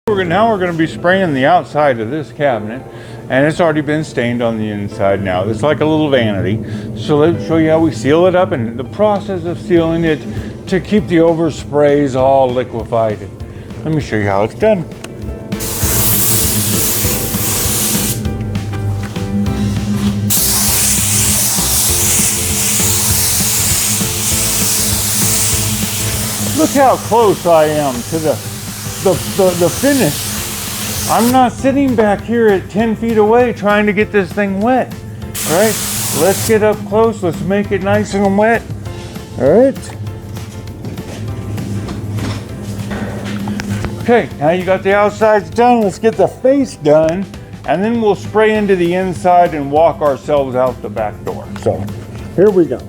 Now we're going to be spraying the outside of this cabinet, and it's already been stained on the inside now. It's like a little vanity. So let's show you how we seal it up and the process of sealing it to keep the oversprays all liquefied. Let me show you how it's done. Look how close I am to the finish. I'm not sitting back here at 10 feet away trying to get this thing wet. All right, let's get up close. Let's make it nice and wet. All right. Okay, now you got the outsides done. Let's get the face done, and then we'll spray into the inside and walk ourselves out the back door. So here we go.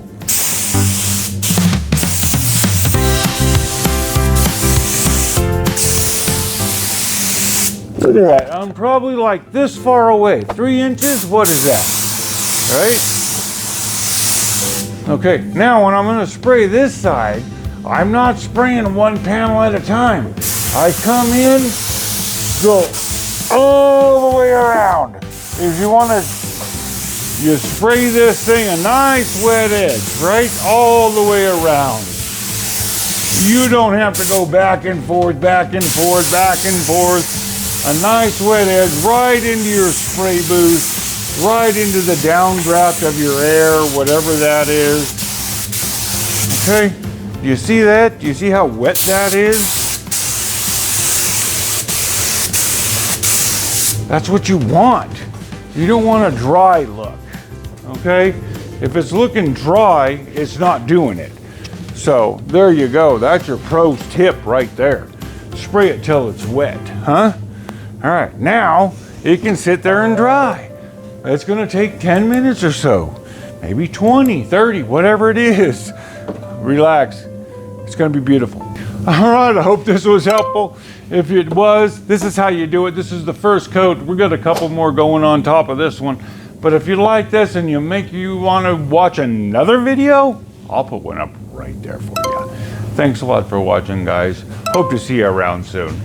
Look at that. I'm probably like this far away. 3 inches? What is that? Right? Okay, now when I'm going to spray this side, I'm not spraying one panel at a time. I come in, go all the way around. If you want to, you spray this thing a nice wet edge, right? All the way around. You don't have to go back and forth, back and forth, back and forth. A nice wet edge right into your spray booth, right into the downdraft of your air, whatever that is. Okay, do you see that? Do you see how wet that is? That's what you want. You don't want a dry look, okay? If it's looking dry, it's not doing it. So there you go. That's your pro tip right there. Spray it till it's wet, huh? All right, now it can sit there and dry. It's gonna take 10 minutes or so, maybe 20, 30, whatever it is. Relax, it's gonna be beautiful. All right, I hope this was helpful. If it was, this is how you do it. This is the first coat. We've got a couple more going on top of this one. But if you like this and you wanna watch another video, I'll put one up right there for you. Thanks a lot for watching, guys. Hope to see you around soon.